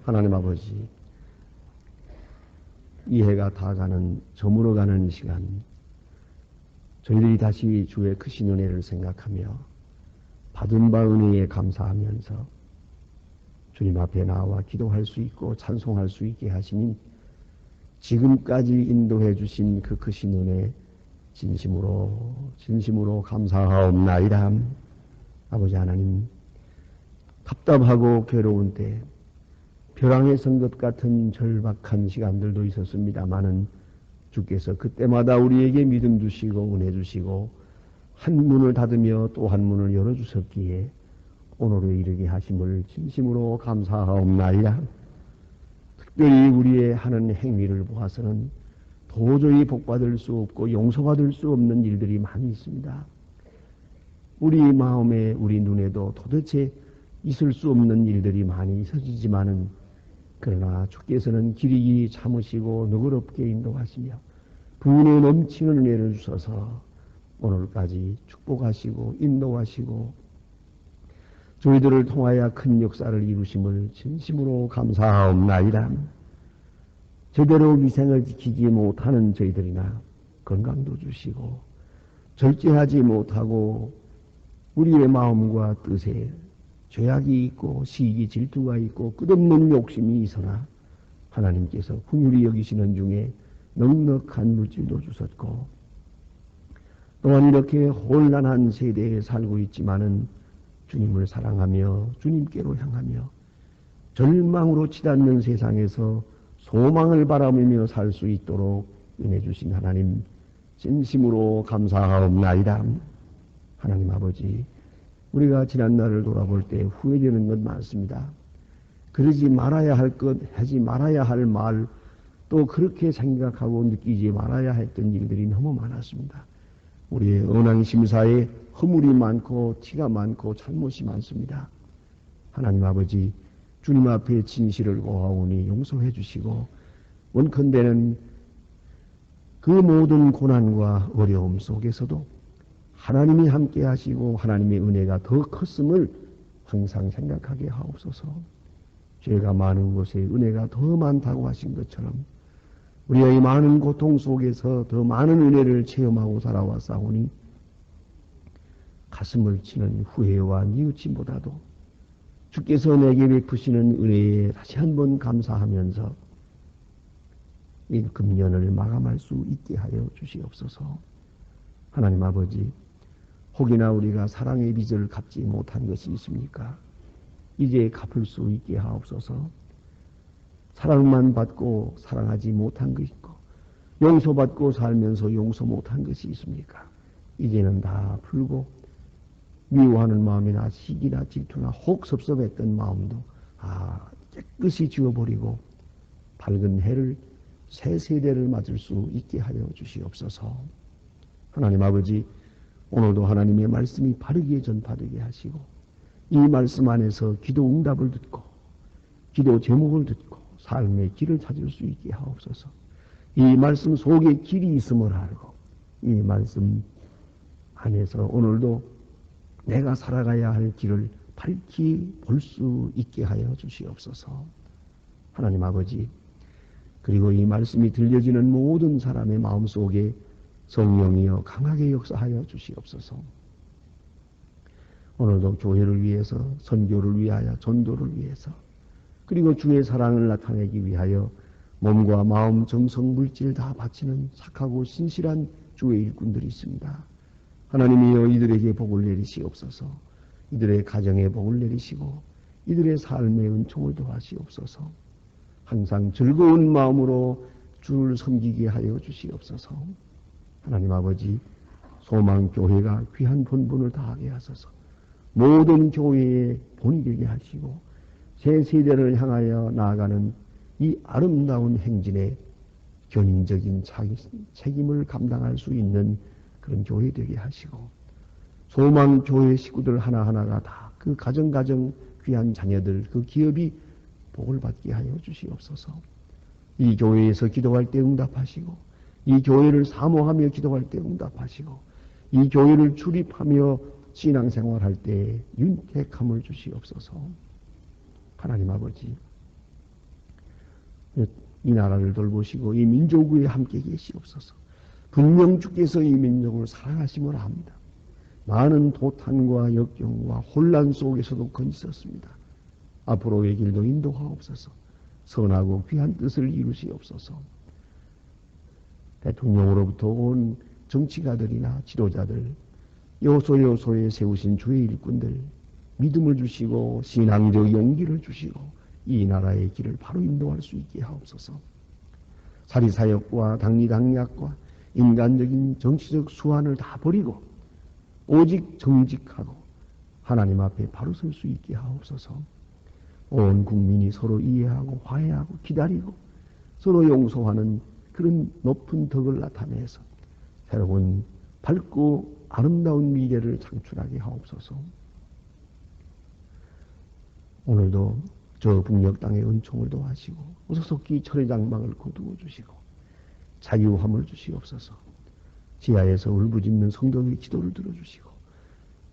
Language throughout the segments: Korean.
하나님 아버지, 이 해가 다 가는, 저물어가는 시간, 저희들이 다시 주의 크신 은혜를 생각하며 받은 바 은혜에 감사하면서 주님 앞에 나와 기도할 수 있고 찬송할 수 있게 하시니 지금까지 인도해 주신 그 크신 은혜 진심으로 감사하옵나이다. 아버지 하나님, 답답하고 괴로운 때 벼랑에 선 것 같은 절박한 시간들도 있었습니다마는 주께서 그때마다 우리에게 믿음 주시고 은혜 주시고 한 문을 닫으며 또 한 문을 열어주셨기에 오늘에 이르게 하심을 진심으로 감사하옵나이다. 특별히 우리의 하는 행위를 보아서는 도저히 복받을 수 없고 용서받을 수 없는 일들이 많이 있습니다. 우리 마음에 우리 눈에도 도대체 있을 수 없는 일들이 많이 있어지지만은 그러나 주께서는 길이 참으시고 너그럽게 인도하시며 분에 넘치는 은혜를 주셔서 오늘까지 축복하시고 인도하시고 저희들을 통하여 큰 역사를 이루심을 진심으로 감사하옵나이다. 제대로 위생을 지키지 못하는 저희들이나 건강도 주시고 절제하지 못하고 우리의 마음과 뜻에 죄악이 있고 시기 질투가 있고 끝없는 욕심이 있으나 하나님께서 긍휼히 여기시는 중에 넉넉한 물질도 주셨고 또한 이렇게 혼란한 세대에 살고 있지만은 주님을 사랑하며 주님께로 향하며 절망으로 치닫는 세상에서 소망을 바라보며 살 수 있도록 은혜 주신 하나님 진심으로 감사하옵나이다. 하나님 아버지, 우리가 지난 날을 돌아볼 때 후회되는 것 많습니다. 그러지 말아야 할 것, 하지 말아야 할 말, 또 그렇게 생각하고 느끼지 말아야 했던 일들이 너무 많았습니다. 우리의 언행심사에 허물이 많고 티가 많고 잘못이 많습니다. 하나님 아버지, 주님 앞에 진실을 고하오니 용서해 주시고 원컨대는 그 모든 고난과 어려움 속에서도 하나님이 함께 하시고 하나님의 은혜가 더 컸음을 항상 생각하게 하옵소서. 죄가 많은 곳에 은혜가 더 많다고 하신 것처럼 우리의 많은 고통 속에서 더 많은 은혜를 체험하고 살아왔사오니 가슴을 치는 후회와 뉘우침보다도 주께서 내게 베푸시는 은혜에 다시 한번 감사하면서 이 금년을 마감할 수 있게 하여 주시옵소서. 하나님 아버지, 혹이나 우리가 사랑의 빚을 갚지 못한 것이 있습니까? 이제 갚을 수 있게 하옵소서. 사랑만 받고 사랑하지 못한 것이 있고 용서받고 살면서 용서 못한 것이 있습니까? 이제는 다 풀고 미워하는 마음이나 시기나 질투나 혹 섭섭했던 마음도 깨끗이 지워버리고 밝은 해를 새 세대를 맞을 수 있게 하여 주시옵소서. 하나님 아버지, 오늘도 하나님의 말씀이 바르게 전파되게 하시고 이 말씀 안에서 기도 응답을 듣고 기도 제목을 듣고 삶의 길을 찾을 수 있게 하옵소서. 이 말씀 속에 길이 있음을 알고 이 말씀 안에서 오늘도 내가 살아가야 할 길을 밝히 볼 수 있게 하여 주시옵소서. 하나님 아버지, 그리고 이 말씀이 들려지는 모든 사람의 마음속에 성령이여 강하게 역사하여 주시옵소서. 오늘도 교회를 위해서, 선교를 위하여, 전도를 위해서, 그리고 주의 사랑을 나타내기 위하여 몸과 마음, 정성, 물질 다 바치는 착하고 신실한 주의 일꾼들이 있습니다. 하나님이여 이들에게 복을 내리시옵소서. 이들의 가정에 복을 내리시고 이들의 삶의 은총을 더하시옵소서. 항상 즐거운 마음으로 주를 섬기게 하여 주시옵소서. 하나님 아버지, 소망교회가 귀한 본분을 다하게 하소서. 모든 교회의 본이 되게 하시고 새 세대를 향하여 나아가는 이 아름다운 행진에 견인적인 책임을 감당할 수 있는 그런 교회 되게 하시고 소망교회 식구들 하나하나가 다 그 가정 귀한 자녀들 그 기업이 복을 받게 하여 주시옵소서. 이 교회에서 기도할 때 응답하시고 이 교회를 사모하며 기도할 때 응답하시고 이 교회를 출입하며 신앙생활할 때 윤택함을 주시옵소서. 하나님 아버지, 이 나라를 돌보시고 이 민족 위에 함께 계시옵소서. 분명 주께서 이 민족을 사랑하심을 압니다. 많은 도탄과 역경과 혼란 속에서도 건지셨습니다. 앞으로의 길도 인도하옵소서. 선하고 귀한 뜻을 이루시옵소서. 대통령으로부터 온 정치가들이나 지도자들, 요소요소에 세우신 주의 일꾼들, 믿음을 주시고 신앙적 용기를 주시고 이 나라의 길을 바로 인도할 수 있게 하옵소서. 사리사욕과 당리당략과 인간적인 정치적 수완을 다 버리고 오직 정직하고 하나님 앞에 바로 설 수 있게 하옵소서. 온 국민이 서로 이해하고 화해하고 기다리고 서로 용서하는 그런 높은 덕을 나타내서 새로운 밝고 아름다운 미래를 창출하게 하옵소서. 오늘도 저 북녘 땅의 은총을 도하시고 오소속히 철의 장막을 거두어 주시고 자유함을 주시옵소서. 지하에서 울부짖는 성도의 기도를 들어주시고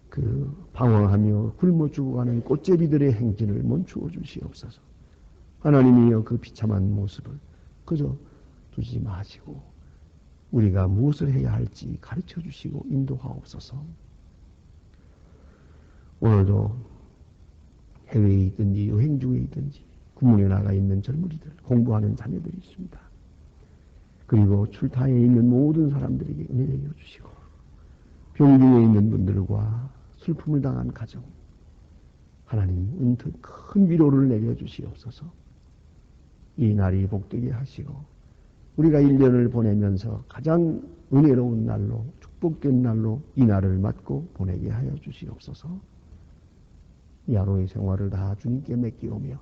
그 방황하며 굶어 죽어가는 꽃제비들의 행진을 멈추어 주시옵소서. 하나님이여 그 비참한 모습을 그저 두지 마시고 우리가 무엇을 해야 할지 가르쳐 주시고 인도하옵소서. 오늘도 해외에 있든지 여행 중에 있든지 구문에 나가 있는 젊은이들, 공부하는 자녀들이 있습니다. 그리고 출타에 있는 모든 사람들에게 은혜 내려 주시고 병중에 있는 분들과 슬픔을 당한 가정, 하나님 은퇴 큰 위로를 내려 주시옵소서. 이 날이 복되게 하시고 우리가 1년을 보내면서 가장 은혜로운 날로 축복된 날로 이 날을 맞고 보내게 하여 주시옵소서. 이 하루의 생활을 다 주님께 맡기오며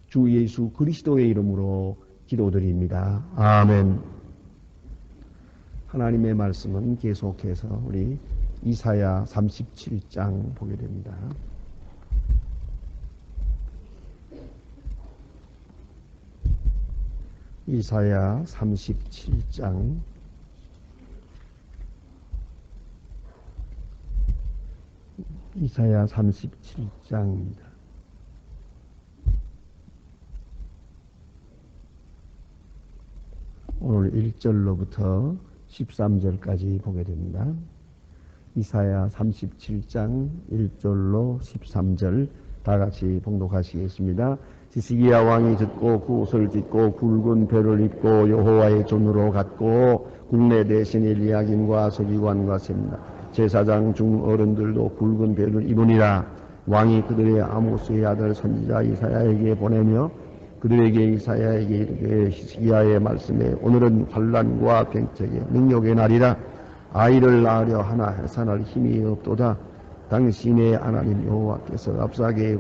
주 예수 그리스도의 이름으로 기도드립니다. 아멘. 하나님의 말씀은 계속해서 우리 이사야 37장 보게 됩니다. 이사야 37장 이사야 37장입니다. 오늘 1절로부터 13절까지 보게 됩니다. 이사야 37장 1절로 13절 다 같이 봉독하시겠습니다. 시스기야 왕이 듣고 그 옷을 찢고 굵은 벼를 입고 여호와의 존으로 갔고 국내 대신 엘리야김과 서기관과 셉니다. 제사장 중 어른들도 굵은 벼를 입으니라. 왕이 그들의 아모스의 아들 선지자 이사야에게 보내며 그들에게 이사야에게 이르되 시스기야의 말씀에 오늘은 환난과 병책의 능욕의 날이라. 아이를 낳으려 하나 해산할 힘이 없도다. 당신의 하나님 여호와께서 앞서게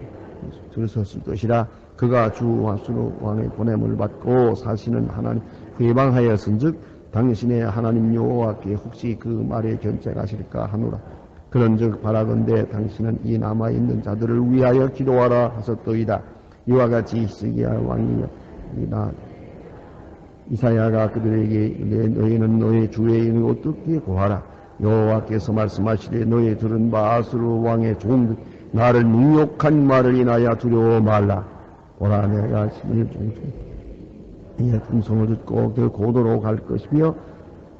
들으셨을 것이라. 그가 주 아수르 왕의 보냄을 받고 사시는 하나님 회방하였은즉 당신의 하나님 여호와께 혹시 그 말에 견책하실까 하노라. 그런즉 바라건대 당신은 이 남아있는 자들을 위하여 기도하라 하셨도이다. 이와 같이 히스기야 왕이 이사야가 그들에게 이르되 너희는 너희 주의 이름을 어떻게 구하라. 여호와께서 말씀하시되 너희 들은 바 아수르 왕의 종 나를 능욕한 말을 인하여 두려워 말라. 보라 내가 심을 이의 품성을 듣고 그 고도로 갈 것이며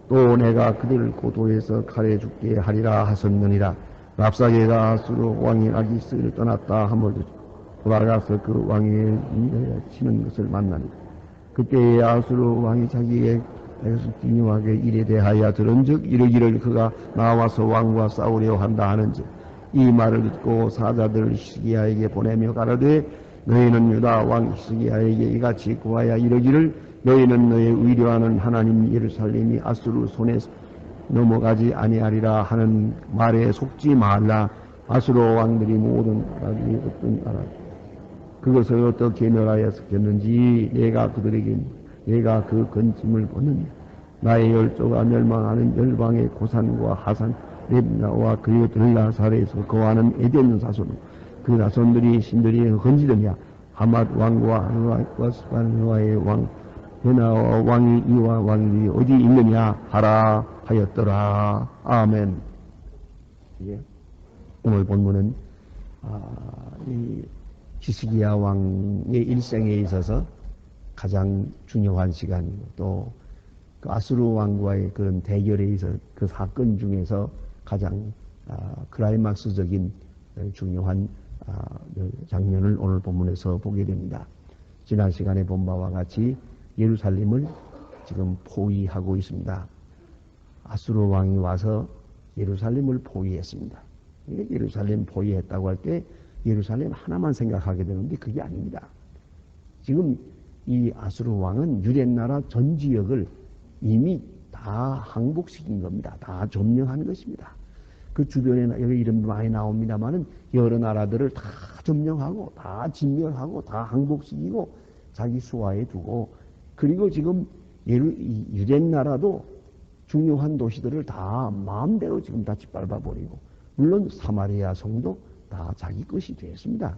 또 내가 그들을 고도에서 칼에 죽게 하리라 하셨느니라. 랍사게가 아수르 왕이 아기스를 떠났다 함을 돌아가서 그 왕의 치는 것을 만나니 그때에 아수르 왕이 자기의 기묘하게 일에 대하여 들은즉 이르기를 그가 나와서 왕과 싸우려 한다 하는즉 이 말을 듣고 사자들을 히스기야에게 보내며 가라되 너희는 유다 왕 히스기야에게 이같이 구하여 이르기를 너희는 너의 위로하는 하나님 예루살렘이 아수르 손에 넘어가지 아니하리라 하는 말에 속지 말라. 아수르 왕들이 모든 나라들이 어떤 나라 그것을 어떻게 멸하였겠는지 내가 그들에게 내가 그 건짐을 보느냐. 나의 열조가 멸망하는 열방의 고산과 하산 렙나와 그리고 들라살에서 거하는 에덴 사손 그 나손들이 신들이 건지더냐. 하맛 왕과 스발르와의 왕 베나와 왕이 이와 왕이 어디 있느냐 하라 하였더라. 아멘. 예. 오늘 본문은 이 히스기야 왕의 일생에 있어서 가장 중요한 시간이고 또 그 아수르 왕과의 그런 대결에 의해서 그 사건 중에서 가장 클라이막스적인 중요한 장면을 오늘 본문에서 보게 됩니다. 지난 시간에 본 바와 같이 예루살렘을 지금 포위하고 있습니다. 아수르 왕이 와서 예루살렘을 포위했습니다. 예루살렘 포위했다고 할 때 예루살렘 하나만 생각하게 되는데 그게 아닙니다. 지금 이 아수르 왕은 유대나라 전 지역을 이미 다 항복시킨 겁니다. 다 점령한 것입니다. 그 주변에 여기 이름도 많이 나옵니다만은 여러 나라들을 다 점령하고 다 진멸하고 다 항복시키고 자기 수하에 두고 그리고 지금 유대나라도 중요한 도시들을 다 마음대로 지금 다 짓밟아 버리고 물론 사마리아 성도 다 자기 것이 되었습니다.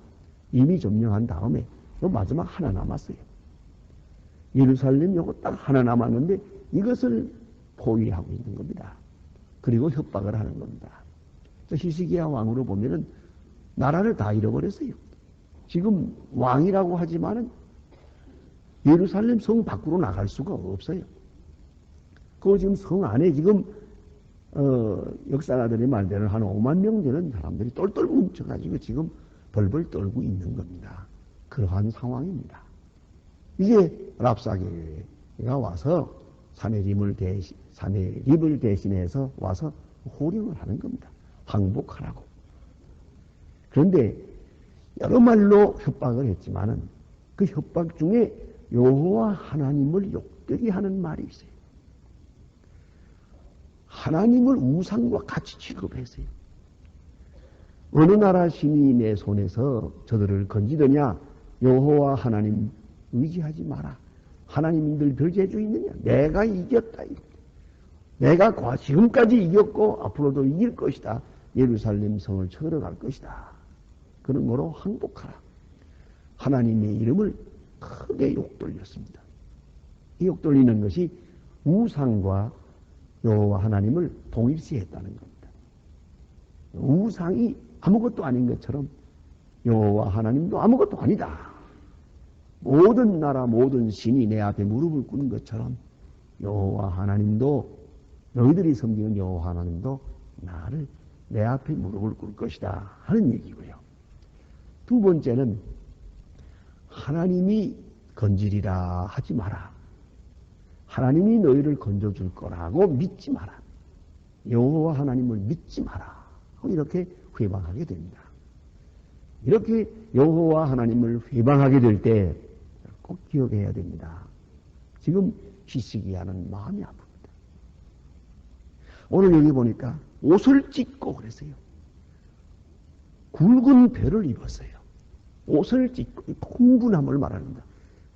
이미 점령한 다음에 또 마지막 하나 남았어요. 예루살렘 요거 딱 하나 남았는데 이것을 포위하고 있는 겁니다. 그리고 협박을 하는 겁니다. 히스기야 왕으로 보면은 나라를 다 잃어버렸어요. 지금 왕이라고 하지만은 예루살렘 성 밖으로 나갈 수가 없어요. 그 지금 성 안에 지금 역사가들의 말대로 한 5만 명 되는 사람들이 똘똘 뭉쳐가지고 지금 벌벌 떨고 있는 겁니다. 그러한 상황입니다. 이제 랍사게가 와서 사내립을 대신해서 와서 호령을 하는 겁니다. 항복하라고. 그런데 여러 말로 협박을 했지만은 그 협박 중에 여호와 하나님을 욕되게 하는 말이 있어요. 하나님을 우상과 같이 취급했어요. 어느 나라 신이 내 손에서 저들을 건지더냐? 여호와 하나님 의지하지 마라. 하나님들 별 재주 있느냐? 내가 이겼다. 내가 지금까지 이겼고 앞으로도 이길 것이다. 예루살렘 성을 쳐들어갈 것이다. 그런 거로 항복하라. 하나님의 이름을 크게 욕돌렸습니다. 이 욕돌리는 것이 우상과 여호와 하나님을 동일시했다는 겁니다. 우상이 아무것도 아닌 것처럼 여호와 하나님도 아무것도 아니다. 모든 나라 모든 신이 내 앞에 무릎을 꿇는 것처럼 여호와 하나님도 너희들이 섬기는 여호와 하나님도 나를 내 앞에 무릎을 꿇을 것이다 하는 얘기고요. 두 번째는 하나님이 건지리라 하지 마라. 하나님이 너희를 건져줄 거라고 믿지 마라. 여호와 하나님을 믿지 마라. 이렇게 회방하게 됩니다. 이렇게 여호와 하나님을 회방하게 될 때 꼭 기억해야 됩니다. 지금 히스기야는 마음이 아픕니다. 오늘 여기 보니까 옷을 찢고 그랬어요. 굵은 배를 입었어요. 옷을 찢고 풍분함을 말합니다.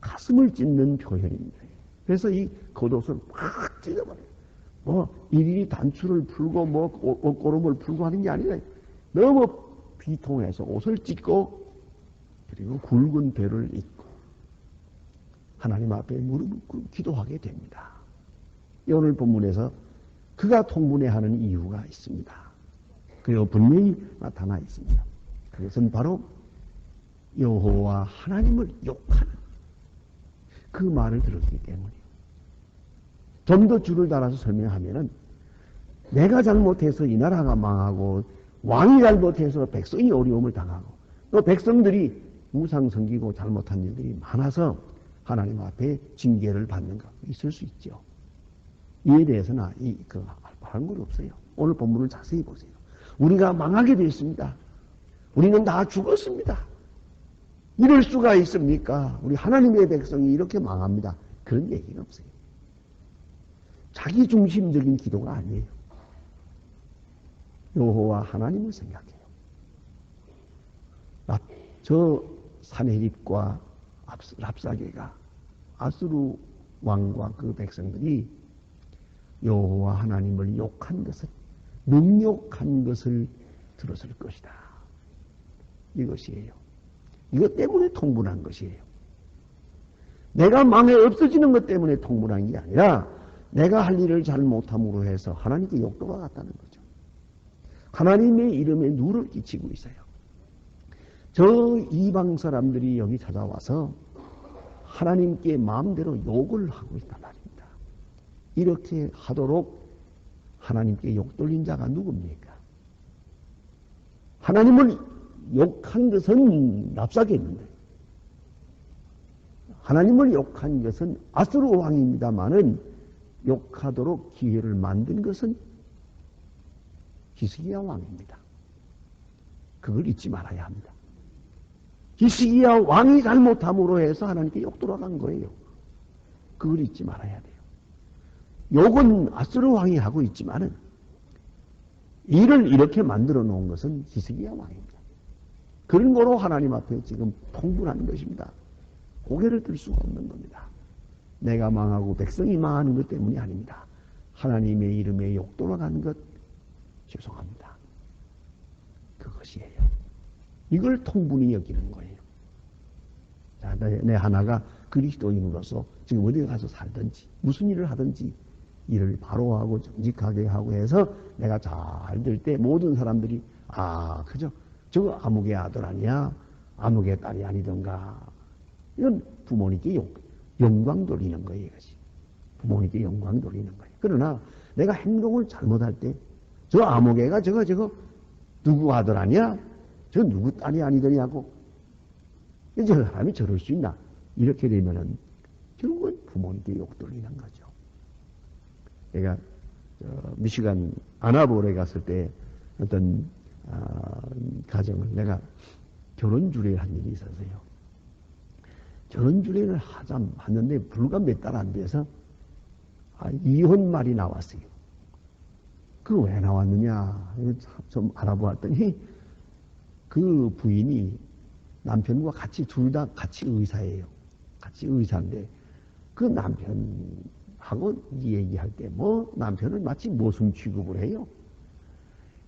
가슴을 찢는 표현입니다. 그래서 이 겉옷을 확 찢어버려요. 일일이 단추를 풀고 옷고름을 풀고 하는 게 아니라 너무 비통해서 옷을 찢고 그리고 굵은 배를 입고 하나님 앞에 무릎을 꿇고 기도하게 됩니다. 오늘 본문에서 그가 통분해하는 이유가 있습니다. 그리고 분명히 나타나 있습니다. 그것은 바로 여호와 하나님을 욕하는 그 말을 들었기 때문이에요. 좀 더 줄을 달아서 설명하면은 내가 잘못해서 이 나라가 망하고 왕이 잘못해서 백성이 어려움을 당하고 또 백성들이 우상 섬기고 잘못한 일들이 많아서 하나님 앞에 징계를 받는 것 있을 수 있죠. 이에 대해서는 말한 건 없어요. 오늘 본문을 자세히 보세요. 우리가 망하게 되었습니다. 우리는 다 죽었습니다. 이럴 수가 있습니까? 우리 하나님의 백성이 이렇게 망합니다. 그런 얘기가 없어요. 자기 중심적인 기도가 아니에요. 여호와 하나님을 생각해요. 저 사내립과 랍사게가 아수르 왕과 그 백성들이 여호와 하나님을 욕한 것을 능욕한 것을 들었을 것이다. 이것이에요. 이것 때문에 통분한 것이에요. 내가 망해 없어지는 것 때문에 통분한 게 아니라 내가 할 일을 잘못함으로 해서 하나님께 욕도가 갔다는 거죠. 하나님의 이름에 누를 끼치고 있어요. 저 이방 사람들이 여기 찾아와서 하나님께 마음대로 욕을 하고 있단 말입니다. 이렇게 하도록 하나님께 욕 돌린 자가 누굽니까? 하나님을 욕한 것은 랍사게입니다. 하나님을 욕한 것은 아수르 왕입니다마는 욕하도록 기회를 만든 것은 히스기야 왕입니다. 그걸 잊지 말아야 합니다. 히스기야 왕이 잘못함으로 해서 하나님께 욕 돌아간 거예요. 그걸 잊지 말아야 돼요. 욕은 아수르 왕이 하고 있지만은 이를 이렇게 만들어 놓은 것은 히스기야 왕입니다. 그런 거로 하나님 앞에 지금 통분하는 것입니다. 고개를 들 수가 없는 겁니다. 내가 망하고 백성이 망하는 것 때문이 아닙니다. 하나님의 이름에 욕 돌아간 것 죄송합니다. 그것이에요. 이걸 통분히 여기는 거예요. 자, 내 하나가 그리스도인으로서 지금 어디 가서 살든지 무슨 일을 하든지 일을 바로 하고 정직하게 하고 해서 내가 잘 될 때 모든 사람들이 그죠? 저거 아무개 아들 아니야? 아무개 딸이 아니던가. 이건 부모님께 영광 돌리는 거예요. 이것이. 부모님께 영광 돌리는 거예요. 그러나 내가 행동을 잘못할 때 저 아무개가 저거 누구 아들 아니야? 저 누구 딸이 아니더냐고. 저 사람이 저럴 수 있나? 이렇게 되면은 결국은 부모님께 욕 돌리는 거죠. 내가 미시간 아나볼에 갔을 때 어떤 가정을 내가 결혼 주례를 한 일이 있었어요. 결혼 주례를 하는데 불과 몇 달 안 돼서 이혼 말이 나왔어요. 그 왜 나왔느냐 좀 알아보았더니 그 부인이 남편과 같이 둘 다 같이 의사예요. 같이 의사인데 그 남편하고 얘기할 때 뭐 남편은 마치 모순 취급을 해요.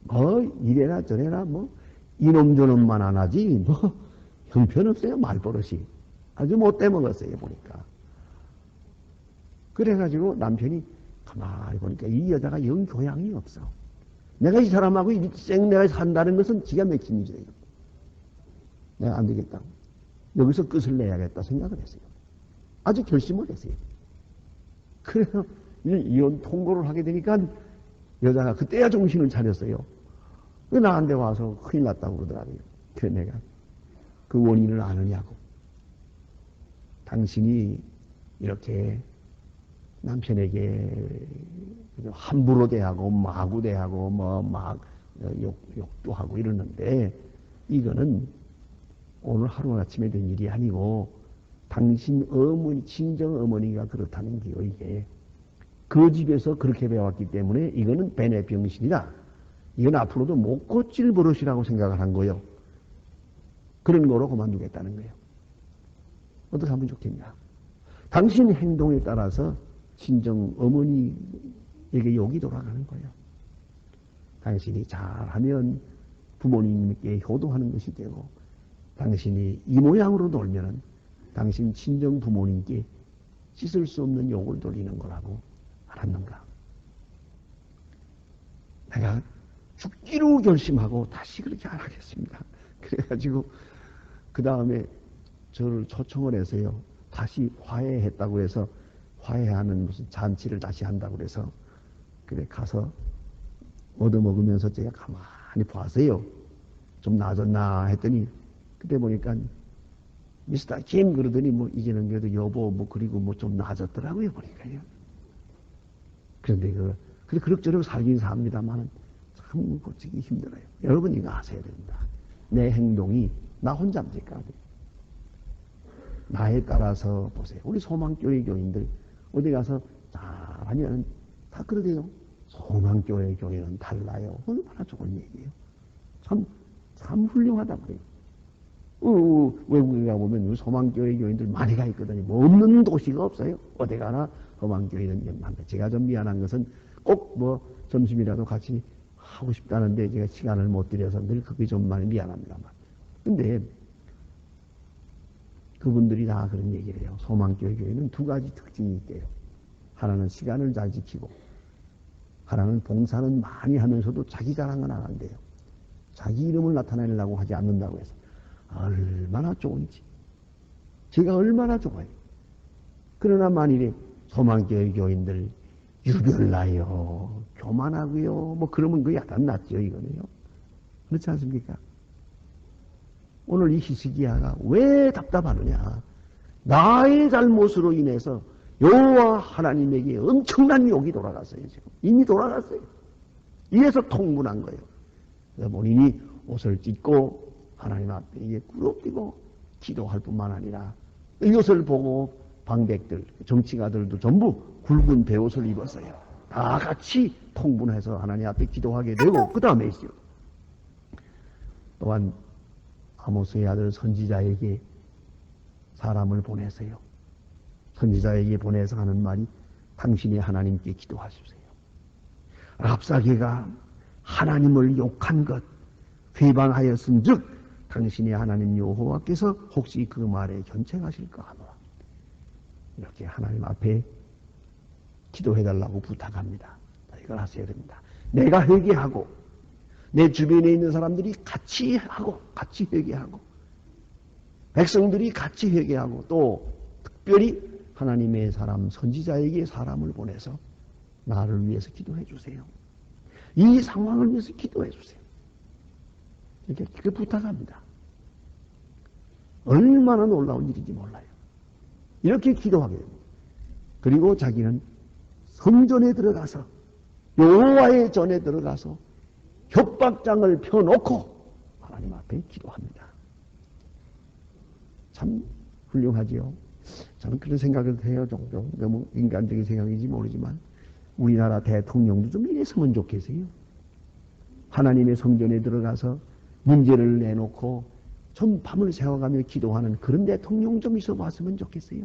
뭐 이래라 저래라 뭐 이놈저놈만 안 하지 뭐 형편없어요. 말버릇이 아주 못돼 먹었어요. 보니까. 그래가지고 남편이 가만히 보니까 이 여자가 영 교양이 없어. 내가 이 사람하고 일생 내가 산다는 것은 기가 막힌 일이에요. 내가 안 되겠다. 여기서 끝을 내야겠다 생각을 했어요. 아주 결심을 했어요. 그래서 이혼 통고를 하게 되니까 여자가 그때야 정신을 차렸어요. 나한테 와서 큰일 났다고 그러더라고요. 그래서 내가 그 원인을 아느냐고. 당신이 이렇게 남편에게 함부로 대하고 마구 대하고 욕도 하고 이러는데 이거는 오늘 하루아침에 된 일이 아니고 당신 어머니, 친정 어머니가 그렇다는 게요. 이게 그 집에서 그렇게 배웠기 때문에 이거는 벤의 병신이다. 이건 앞으로도 못 고칠 버릇이라고 생각을 한 거예요. 그런 거로 그만두겠다는 거예요. 어떻게 하면 좋겠냐. 당신 행동에 따라서 친정 어머니에게 욕이 돌아가는 거예요. 당신이 잘하면 부모님께 효도하는 것이 되고 당신이 이 모양으로 놀면은 당신 친정 부모님께 씻을 수 없는 욕을 돌리는 거라고 알았는가. 내가 죽기로 결심하고 다시 그렇게 안 하겠습니다. 그래가지고 그 다음에 저를 초청을 해서요. 다시 화해했다고 해서 화해하는 무슨 잔치를 다시 한다고 그래서 그래 가서 얻어먹으면서 제가 가만히 봤어요. 좀 나아졌나 했더니 그때 보니까 미스터 김 그러더니 뭐 이제는 그래도 여보 뭐 그리고 뭐 좀 나아졌더라고요 보니까요. 그런데 그래 그럭저럭 살긴 삽니다만은 참 고치기 힘들어요. 여러분 이거 아셔야 됩니다. 내 행동이 나 혼자 합니까? 나에 따라서 보세요. 우리 소망교회 교인들 어디 가서 잘하면 다 그러대요. 소망교회 교회는 달라요. 얼마나 좋은 얘기예요. 참 훌륭하다 그래요. 외국에 가보면 소망교회 교인들 많이 가 있거든요. 뭐 없는 도시가 없어요. 어디 가나 소망교회는 많다. 제가 좀 미안한 것은 꼭 뭐 점심이라도 같이 하고 싶다는데 제가 시간을 못 들여서 늘 그게 좀 많이 미안합니다만. 근데 그분들이 다 그런 얘기를 해요. 소망교회 교회는 두 가지 특징이 있대요. 하나는 시간을 잘 지키고 하나는 봉사는 많이 하면서도 자기 자랑은 안 한대요. 자기 이름을 나타내려고 하지 않는다고 해서 얼마나 좋은지 제가 얼마나 좋아요. 그러나 만일에 소망교회 교인들 유별나요, 교만하고요, 뭐 그러면 그 약간 낫죠, 이거는요. 그렇지 않습니까? 오늘 이 히스기야가 왜 답답하느냐? 나의 잘못으로 인해서 여호와 하나님에게 엄청난 욕이 돌아갔어요. 지금 이미 돌아갔어요. 이래서 통분한 거예요. 본인이 옷을 찢고 하나님 앞에 꿇어뛰고 기도할 뿐만 아니라 이것을 보고 방백들, 정치가들도 전부 굵은 베옷을 입었어요. 다 같이 통분해서 하나님 앞에 기도하게 되고, 그 다음에 있어요. 또한 아모스의 아들 선지자에게 사람을 보내세요. 선지자에게 보내서 하는 말이 당신이 하나님께 기도하십시오. 랍사게가 하나님을 욕한 것, 회방하였은 즉 당신이 하나님 여호와께서 혹시 그 말에 견책하실까 하노라. 이렇게 하나님 앞에 기도해달라고 부탁합니다. 이걸 하셔야 됩니다. 내가 회개하고 내 주변에 있는 사람들이 같이 하고, 같이 회개하고, 백성들이 같이 회개하고, 또 특별히 하나님의 사람 선지자에게 사람을 보내서 나를 위해서 기도해 주세요. 이 상황을 위해서 기도해 주세요. 이렇게 부탁합니다. 얼마나 놀라운 일인지 몰라요. 이렇게 기도하게 됩니다. 그리고 자기는 성전에 들어가서, 여호와의 전에 들어가서 협박장을 펴놓고 하나님 앞에 기도합니다. 참 훌륭하지요. 저는 그런 생각을 해요. 종종 너무 인간적인 생각인지 모르지만 우리나라 대통령도 좀 이랬으면 좋겠어요. 하나님의 성전에 들어가서 문제를 내놓고 좀 밤을 새워가며 기도하는 그런 대통령 좀 있어 봤으면 좋겠어요.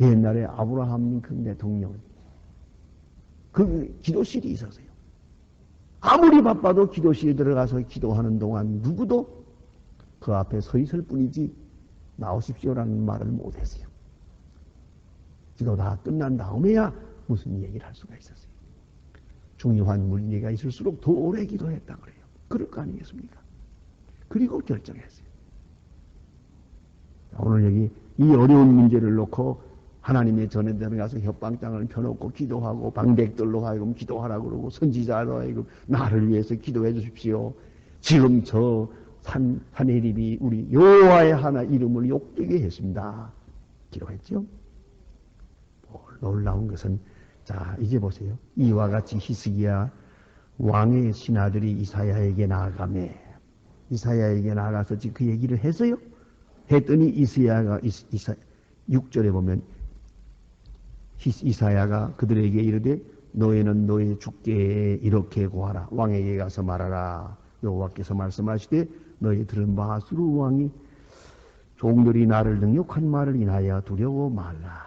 옛날에 아브라함 링컨 대통령, 그 기도실이 있었어요. 아무리 바빠도 기도실에 들어가서 기도하는 동안 누구도 그 앞에 서 있을 뿐이지 나오십시오라는 말을 못했어요. 기도 다 끝난 다음에야 무슨 얘기를 할 수가 있었어요. 중요한 문제가 있을수록 더 오래 기도했다 그래요. 그럴 거 아니겠습니까? 그리고 결정했어요. 오늘 여기 이 어려운 문제를 놓고 하나님의 전에 들어가서 협박장을 펴놓고 기도하고 방백들로 하여금 기도하라고 그러고 선지자로 하여금 나를 위해서 기도해 주십시오. 지금 저 산헤립이 우리 여호와의 하나 이름을 욕되게 했습니다. 기도했죠. 놀라운 것은 자 이제 보세요. 이와 같이 히스기야 왕의 신하들이 이사야에게 나아가매 이사야에게 나아가서 지금 그 얘기를 했어요. 했더니 이사야가 6절에 보면 이사야가 그들에게 이르되 너희는 너희 주께 이렇게 고하라. 왕에게 가서 말하라. 여호와께서 말씀하시되 너희 들은 바 아수르 왕이 종들이 나를 능욕한 말을 인하여 두려워 말라.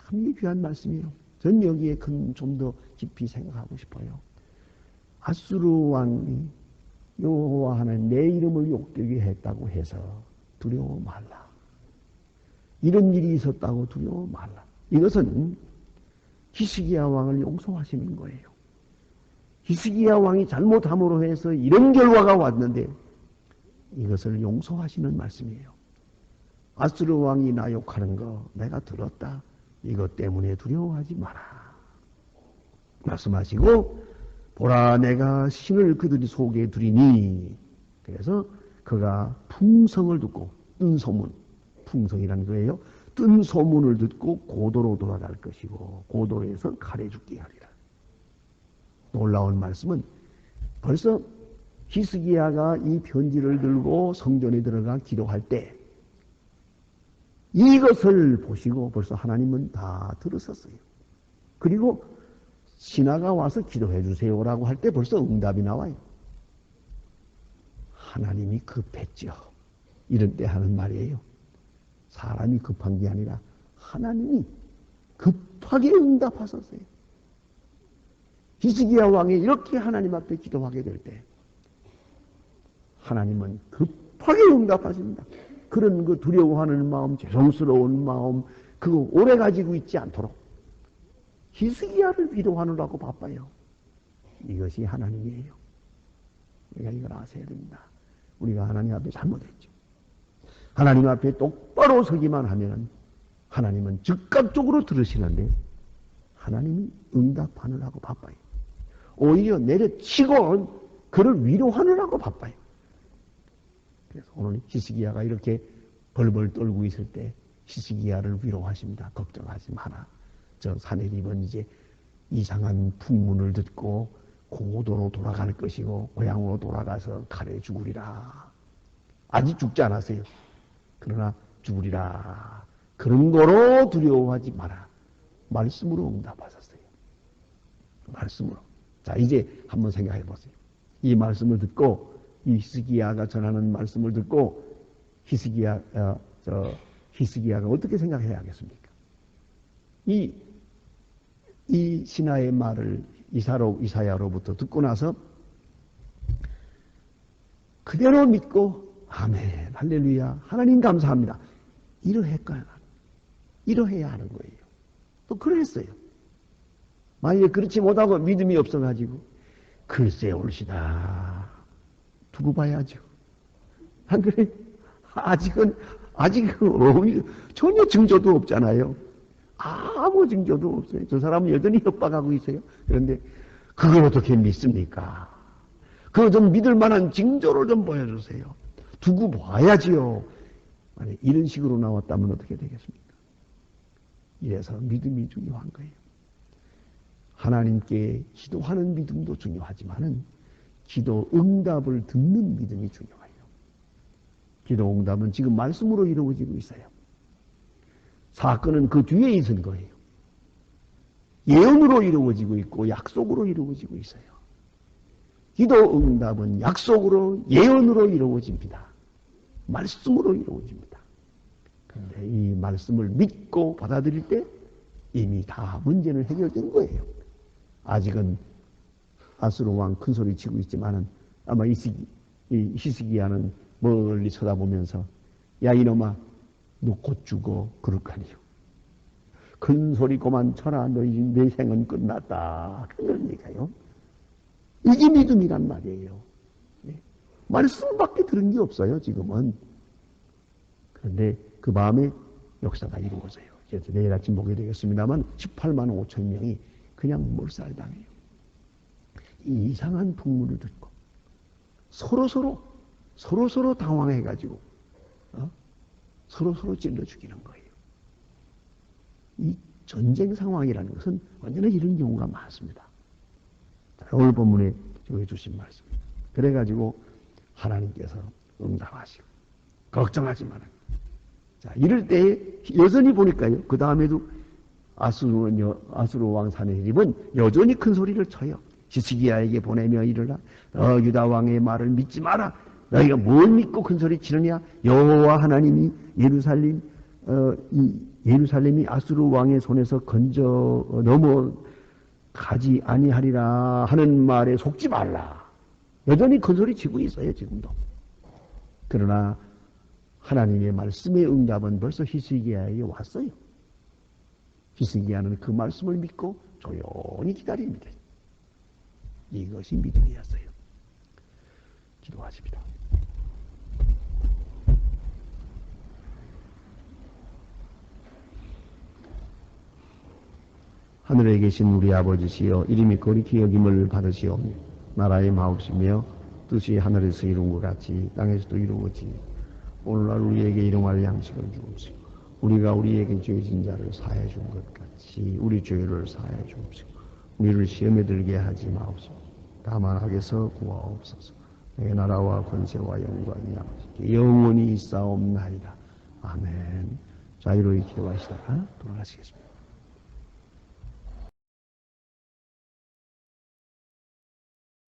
참 귀한 말씀이에요. 전 여기에 좀 더 깊이 생각하고 싶어요. 아수르 왕이 여호와 하나님 내 이름을 욕되게 했다고 해서 두려워 말라. 이런 일이 있었다고 두려워 말라. 이것은 히스기야 왕을 용서하시는 거예요. 히스기야 왕이 잘못함으로 해서 이런 결과가 왔는데 이것을 용서하시는 말씀이에요. 아수르 왕이 나 욕하는 거 내가 들었다. 이것 때문에 두려워하지 마라. 말씀하시고 보라 내가 신을 그들 속에 두리니 그래서 그가 풍성을 듣고 뜬 소문 풍성이라는 거예요. 뜬 소문을 듣고 고도로 돌아갈 것이고 고도에서 칼에 죽게 하리라. 놀라운 말씀은 벌써 히스기야가 이 편지를 들고 성전에 들어가 기도할 때 이것을 보시고 벌써 하나님은 다 들으셨어요. 그리고 신하가 와서 기도해 주세요라고 할 때 벌써 응답이 나와요. 하나님이 급했죠. 이런 때 하는 말이에요. 사람이 급한 게 아니라 하나님이 급하게 응답하셨어요. 히스기야 왕이 이렇게 하나님 앞에 기도하게 될 때 하나님은 급하게 응답하십니다. 그런 그 두려워하는 마음, 죄송스러운 마음 그거 오래 가지고 있지 않도록 히스기야를 기도하느라고 바빠요. 이것이 하나님이에요. 우리가 이걸 아셔야 됩니다. 우리가 하나님 앞에 잘못했죠. 하나님 앞에 똑바로 서기만 하면 하나님은 즉각적으로 들으시는데 하나님이 응답하느라고 바빠요. 오히려 내려치고 그를 위로하느라고 바빠요. 그래서 오늘 히스기야가 이렇게 벌벌 떨고 있을 때 히스기야를 위로하십니다. 걱정하지 마라. 저 사내립은 이제 이상한 풍문을 듣고 고도로 돌아갈 것이고 고향으로 돌아가서 칼에 죽으리라. 아직 죽지 않았어요. 그러나 죽으리라. 그런 거로 두려워하지 마라. 말씀으로 응답하셨어요. 말씀으로. 자, 이제 한번 생각해 보세요. 이 말씀을 듣고 이 히스기야가 전하는 말씀을 듣고 히스기야가 어떻게 생각해야겠습니까? 이 신하의 말을 이사야로부터 듣고 나서 그대로 믿고 아멘, 할렐루야, 하나님 감사합니다. 이러해야 하는 거예요. 또 그랬어요. 만약에 그렇지 못하고 믿음이 없어가지고 글쎄 올시다 두고 봐야죠. 안 그래? 아직은 전혀 증조도 없잖아요. 아무 증조도 없어요. 저 사람은 여전히 협박하고 있어요. 그런데 그걸 어떻게 믿습니까? 그거 좀 믿을 만한 징조를 좀 보여주세요. 두고 봐야지요. 만약 이런 식으로 나왔다면 어떻게 되겠습니까? 이래서 믿음이 중요한 거예요. 하나님께 기도하는 믿음도 중요하지만은 기도 응답을 듣는 믿음이 중요해요. 기도 응답은 지금 말씀으로 이루어지고 있어요. 사건은 그 뒤에 있는 거예요. 예언으로 이루어지고 있고 약속으로 이루어지고 있어요. 기도 응답은 약속으로 예언으로 이루어집니다. 말씀으로 이루어집니다. 그런데 이 말씀을 믿고 받아들일 때 이미 다 문제는 해결된 거예요. 아직은 아수르 왕 큰 소리 치고 있지만은 아마 히스기야는 멀리 쳐다보면서 야 이놈아 너 곧 죽어 그럴 거 아니요. 큰 소리 그만 쳐라. 내 생은 끝났다. 그러니까요. 이게 믿음이란 말이에요. 말씀밖에 들은 게 없어요 지금은. 그런데 그 마음에 역사가 이루어져요. 그래서 내일 아침 보게 되겠습니다만 18만 5천 명이 그냥 몰살당해요. 이 이상한 풍문을 듣고 서로 당황해가지고 서로 찔러 죽이는 거예요. 이 전쟁 상황이라는 것은 언제나 이런 경우가 많습니다. 오늘 본문에 주신 말씀입니다. 그래가지고 하나님께서 응답하시고 걱정하지 마라. 자, 이럴 때에 여전히 보니까요. 그 다음에도 아수르 왕 사내립은 여전히 큰 소리를 쳐요. 히스기야에게 보내며 이르라. 유다 왕의 말을 믿지 마라. 너희가 뭘 믿고 큰 소리 치느냐? 여호와 하나님이 예루살렘이 아수르 왕의 손에서 건져 넘어가지 아니하리라 하는 말에 속지 말라. 여전히 큰 소리 치고 있어요 지금도. 그러나 하나님의 말씀의 응답은 벌써 히스기야에게 왔어요. 히스기야는 그 말씀을 믿고 조용히 기다립니다. 이것이 믿음이었어요. 기도하십니다. 하늘에 계신 우리 아버지시여 이름이 거룩히 여김을 받으시오며 나라의 마옵시며 뜻이 하늘에서 이룬 것 같이 땅에서도 이루어지니 오늘날 우리에게 일용할 양식을 주옵시고 우리가 우리에게 죄진 자를 사해 준 것 같이 우리 죄를 사해 주옵시고 우리를 시험에 들게 하지 마옵소서. 다만 악에서 구하옵소서. 내 나라와 권세와 영광이 아버지께 영원히 있사옵나이다. 아멘. 자유로이 기도하시다가 돌아가시겠습니다.